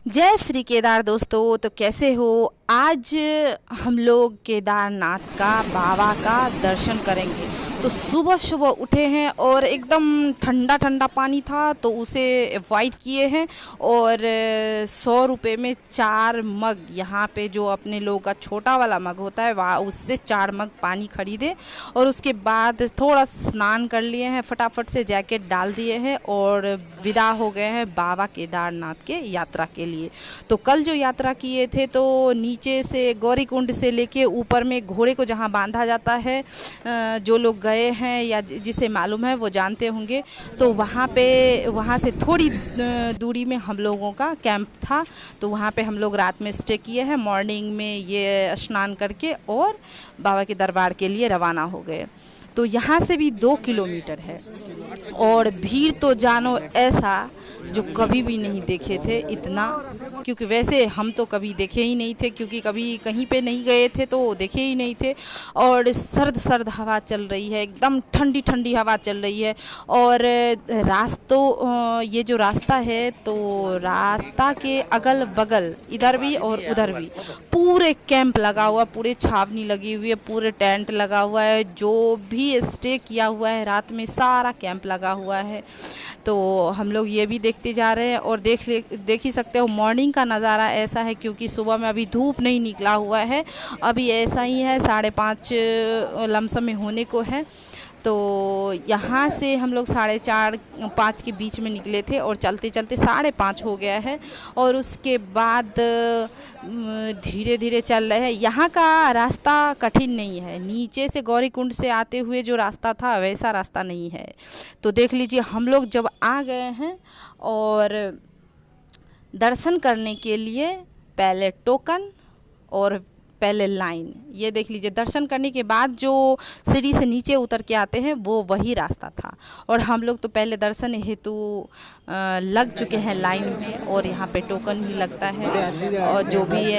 जय श्री केदार दोस्तों। तो कैसे हो? आज हम लोग केदारनाथ का बाबा का दर्शन करेंगे। तो सुबह सुबह उठे हैं और एकदम ठंडा ठंडा पानी था तो उसे अवॉइड किए हैं और 100 रुपये में 4 मग, यहाँ पे जो अपने लोगों का छोटा वाला मग होता है वहाँ उससे 4 मग पानी खरीदे और उसके बाद थोड़ा स्नान कर लिए हैं, फटाफट से जैकेट डाल दिए हैं और विदा हो गए हैं बाबा केदारनाथ के यात्रा के लिए। तो कल जो यात्रा किए थे तो नीचे से गौरीकुंड से लेके ऊपर में घोड़े को जहाँ बांधा जाता है, जो लोग गए हैं या जिसे मालूम है वो जानते होंगे। तो वहाँ से थोड़ी दूरी में हम लोगों का कैंप था, तो वहाँ पे हम लोग रात में स्टे किए हैं। मॉर्निंग में ये स्नान करके और बाबा के दरबार के लिए रवाना हो गए। तो यहाँ से भी 2 किलोमीटर है और भीड़ तो जानो ऐसा जो कभी भी नहीं देखे थे इतना, क्योंकि वैसे हम तो कभी देखे ही नहीं थे, क्योंकि कभी कहीं पे नहीं गए थे तो देखे ही नहीं थे। और सर्द सर्द हवा चल रही है, एकदम ठंडी ठंडी हवा चल रही है। और ये जो रास्ता है तो रास्ता के अगल बगल इधर भी और उधर भी पूरे कैंप लगा हुआ, पूरे छावनी लगी हुई है, पूरे टेंट लगा हुआ है। जो भी स्टे किया हुआ है रात में सारा कैंप लगा हुआ है। तो हम लोग ये भी देखते जा रहे हैं और देख ही सकते हो मॉर्निंग का नज़ारा ऐसा है, क्योंकि सुबह में अभी धूप नहीं निकला हुआ है, अभी ऐसा ही है 5:30 लमसम में होने को है। तो यहाँ से हम लोग 4:30-5 के बीच में निकले थे और चलते चलते 5:30 हो गया है। और उसके बाद धीरे धीरे चल रहे हैं। यहाँ का रास्ता कठिन नहीं है, नीचे से गौरीकुंड से आते हुए जो रास्ता था वैसा रास्ता नहीं है। तो देख लीजिए हम लोग जब आ गए हैं और दर्शन करने के लिए पहले टोकन और पहले लाइन, ये देख लीजिए। दर्शन करने के बाद जो सीढ़ी से नीचे उतर के आते हैं वो वही रास्ता था और हम लोग तो पहले दर्शन हेतु लग चुके हैं लाइन में। और यहाँ पे टोकन भी लगता है और जो भी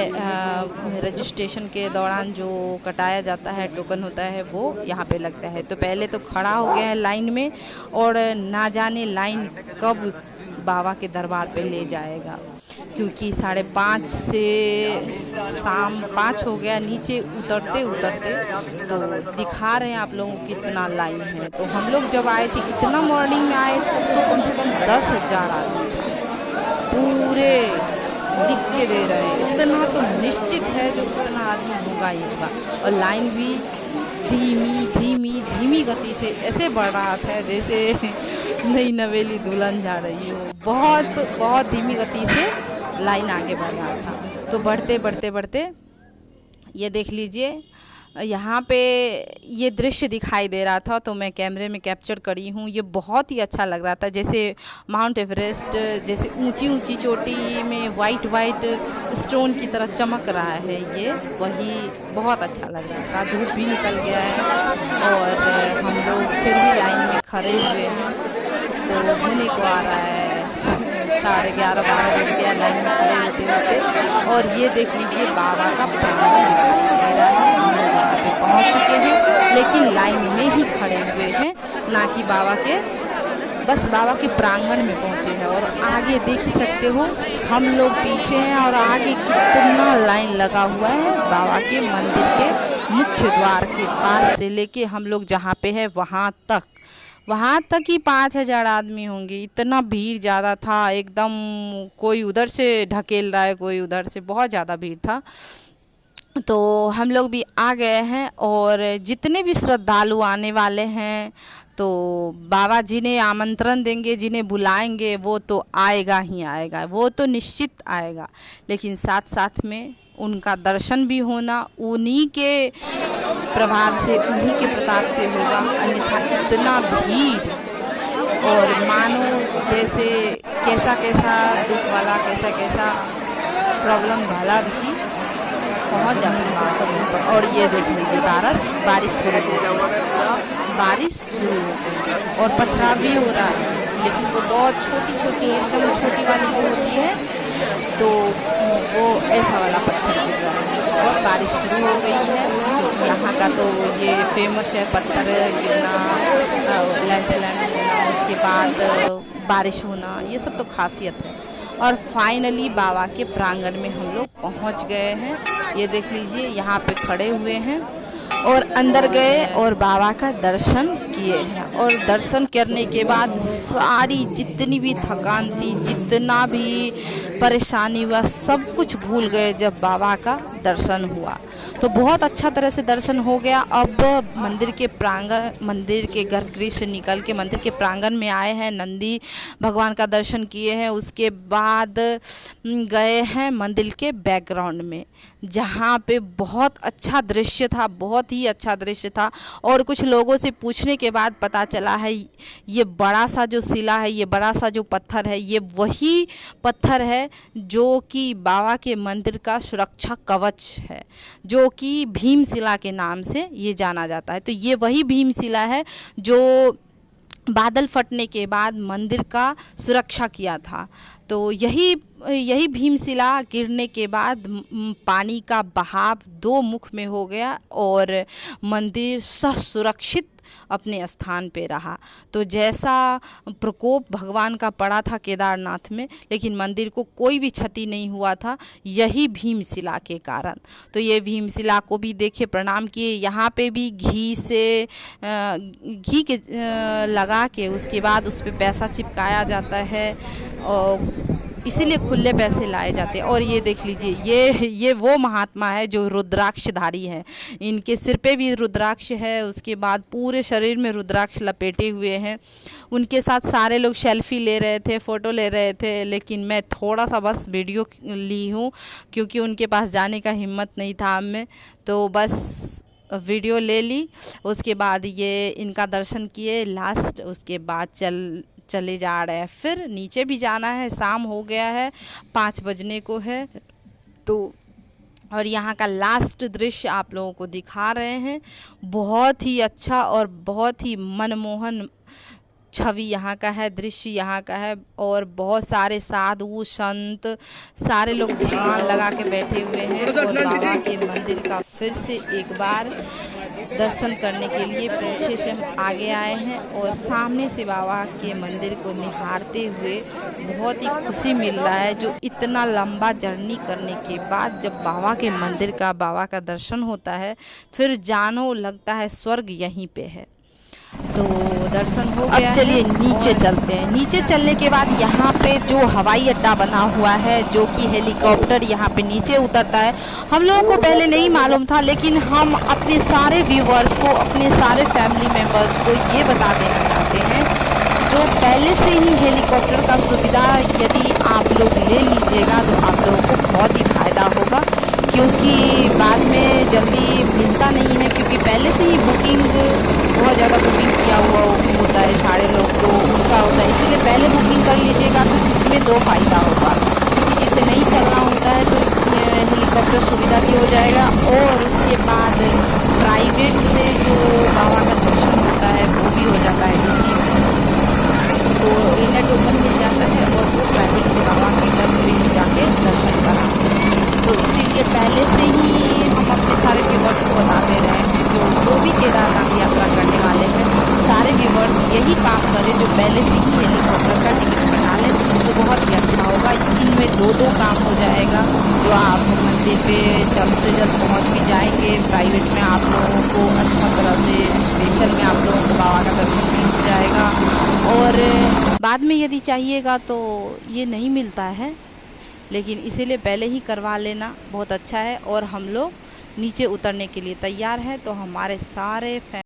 रजिस्ट्रेशन के दौरान जो कटाया जाता है टोकन होता है वो यहाँ पे लगता है। तो पहले तो खड़ा हो गए हैं लाइन में और ना जाने लाइन कब बाबा के दरबार पे ले जाएगा, क्योंकि 5:30 से शाम 5 हो गया नीचे उतरते उतरते। तो दिखा रहे हैं आप लोगों को कितना लाइन है। तो हम लोग जब आए थे, इतना मॉर्निंग में आए तब तो कम से कम 10,000 आदमी था, पूरे लिख के दे रहे हैं। इतना तो निश्चित है जो इतना आदमी होगा ही होगा। और लाइन भी धीमी धीमी धीमी गति से ऐसे बढ़ रहा था जैसे नई नवेली दुल्हन जा रही हो, बहुत बहुत धीमी गति से लाइन आगे बढ़ रहा था। तो बढ़ते बढ़ते बढ़ते ये देख लीजिए यहाँ पे ये दृश्य दिखाई दे रहा था, तो मैं कैमरे में कैप्चर करी हूँ। ये बहुत ही अच्छा लग रहा था, जैसे माउंट एवरेस्ट, जैसे ऊंची ऊंची चोटी में वाइट वाइट स्टोन की तरह चमक रहा है, ये वही बहुत अच्छा लग रहा था। धूप भी निकल गया है और हम लोग फिर भी लाइन में खड़े हुए हैं। तो होने को आ रहा है 11:30-12 बज गया लाइन में खड़े होते होते। और ये देख लीजिए बाबा का प्रांगण दिखाई दे रहा है। हम लोग यहाँ पे पहुँच चुके हैं, लेकिन लाइन में ही खड़े हुए हैं, ना कि बस बाबा के प्रांगण में पहुँचे हैं। और आगे देख ही सकते हो हम लोग पीछे हैं और आगे कितना लाइन लगा हुआ है बाबा के मंदिर के मुख्य द्वार के पास से लेके हम लोग जहाँ पे है वहाँ तक ही 5,000 आदमी होंगे। इतना भीड़ ज़्यादा था, एकदम कोई उधर से ढकेल रहा है, कोई उधर से, बहुत ज़्यादा भीड़ था। तो हम लोग भी आ गए हैं और जितने भी श्रद्धालु आने वाले हैं तो बाबा जिन्हें आमंत्रण देंगे, जिन्हें बुलाएंगे वो तो आएगा ही आएगा, वो तो निश्चित आएगा। लेकिन साथ साथ में उनका दर्शन भी होना उन्हीं के प्रभाव से, उन्हीं के प्रताप से होगा। अन्यथा इतना भीड़ और मानो जैसे कैसा दुख वाला कैसा प्रॉब्लम वाला भी पहुंच जाता है। और ये देख लीजिए बारिश शुरू हो गई और पथराव भी हो रहा है, लेकिन वो बहुत छोटी एकदम छोटी वाली जो होती है तो वो ऐसा वाला पत्थर गिर रहा है। और बारिश शुरू हो गई है, क्योंकि यहाँ का तो ये फेमस है पत्थर गिरना, लैंडस्लाइड होना, उसके बाद बारिश होना, ये सब तो खासियत है। और फाइनली बाबा के प्रांगण में हम लोग पहुंच गए हैं। ये देख लीजिए, यहाँ पे खड़े हुए हैं और अंदर गए और बाबा का दर्शन किए हैं। और दर्शन करने के बाद सारी जितनी भी थकान थी, जितना भी परेशानी हुआ, सब कुछ भूल गए जब बाबा का दर्शन हुआ। तो बहुत अच्छा तरह से दर्शन हो गया। अब मंदिर के प्रांगण, मंदिर के गर्भगृह से निकल के मंदिर के प्रांगण में आए हैं, नंदी भगवान का दर्शन किए हैं। उसके बाद गए हैं मंदिर के बैकग्राउंड में, जहाँ पे बहुत अच्छा दृश्य था, बहुत ही अच्छा दृश्य था। और कुछ लोगों से पूछने के बाद पता चला है ये बड़ा सा जो शिला है, ये बड़ा सा जो पत्थर है, ये वही पत्थर है जो कि बाबा के मंदिर का सुरक्षा कवच है, जो कि भीमशिला के नाम से ये जाना जाता है। तो ये वही भीमशिला है जो बादल फटने के बाद मंदिर का सुरक्षा किया था। तो यही भीमशिला गिरने के बाद पानी का बहाव दो मुख में हो गया और मंदिर सुरक्षित अपने स्थान पे रहा। तो जैसा प्रकोप भगवान का पड़ा था केदारनाथ में, लेकिन मंदिर को कोई भी क्षति नहीं हुआ था, यही भीमशिला के कारण। तो ये भीमशिला को भी देखे, प्रणाम किए। यहाँ पे भी घी के लगा के उसके बाद उस पर पैसा चिपकाया जाता है और इसीलिए खुले पैसे लाए जाते हैं। और ये देख लीजिए, ये वो महात्मा है जो रुद्राक्षधारी है। इनके सिर पे भी रुद्राक्ष है, उसके बाद पूरे शरीर में रुद्राक्ष लपेटे हुए हैं। उनके साथ सारे लोग सेल्फी ले रहे थे, फ़ोटो ले रहे थे, लेकिन मैं थोड़ा सा बस वीडियो ली हूँ क्योंकि उनके पास जाने का हिम्मत नहीं था हमें, तो बस वीडियो ले ली। उसके बाद ये इनका दर्शन किए लास्ट, उसके बाद चले जा रहे हैं। फिर नीचे भी जाना है, शाम हो गया है, 5 बजने को है। तो और यहाँ का लास्ट दृश्य आप लोगों को दिखा रहे हैं। बहुत ही अच्छा और बहुत ही मनमोहन छवि यहाँ का है, दृश्य यहाँ का है। और बहुत सारे साधु संत सारे लोग ध्यान लगा के बैठे हुए हैं और बाबा के मंदिर का फिर से एक बार दर्शन करने के लिए पीछे से हम आगे आए हैं। और सामने से बाबा के मंदिर को निहारते हुए बहुत ही खुशी मिल रहा है। जो इतना लंबा जर्नी करने के बाद जब बाबा का दर्शन होता है, फिर जानो लगता है स्वर्ग यहीं पे है। तो दर्शन हो गया। अब चलिए नीचे चलते हैं। नीचे चलने के बाद यहाँ पे जो हवाई अड्डा बना हुआ है, जो कि हेलीकॉप्टर यहाँ पे नीचे उतरता है, हम लोगों को पहले नहीं मालूम था, लेकिन हम अपने सारे व्यूवर्स को, अपने सारे फैमिली मेम्बर्स को ये बता देना चाहते हैं, जो पहले से ही हेलीकॉप्टर का सुविधा यदि आप लोग ले लीजिएगा तो आप लोगों को बहुत ही फ़ायदा होगा, क्योंकि बाद में जल्दी मिलता नहीं है। क्योंकि पहले से ही बुकिंग, बहुत ज़्यादा बुकिंग किया हुआ होता है सारे लोग, तो उनका होता है, इसीलिए पहले बुकिंग कर लीजिएगा। तो इसमें 2 फ़ायदा होगा, क्योंकि जिसे नहीं चलना होता है तो हेलीकॉप्टर सुविधा भी हो जाएगा, और उसके बाद प्राइवेट से जो बाबा का दर्शन होता है वो भी हो जाता है इसी में। तो इन्हें टोकन मिल जाता है और वो प्राइवेट से बाबा के गर्भगृह में जाके दर्शन कराते हैं। तो इसीलिए पहले से ही हम अपने सारे व्यूवर्स को बताते रहे हैं, जो भी केदारनाथ यात्रा करने वाले हैं, सारे व्यूवर्स यही काम करें, जो पहले से ही हेलीकॉप्टर का टिकट बना लें तो बहुत ही अच्छा होगा। इनमें 2 काम हो जाएगा, जो आप मंदिर पे जल्द से जल्द पहुंच भी जाएंगे। प्राइवेट में आप लोगों को अच्छा तरह से, स्पेशल में आप लोगों को बाबा का दर्शन भी हो जाएगा, और बाद में यदि चाहिएगा तो ये नहीं मिलता है, लेकिन इसीलिए पहले ही करवा लेना बहुत अच्छा है। और हम लोग नीचे उतरने के लिए तैयार हैं। तो हमारे सारे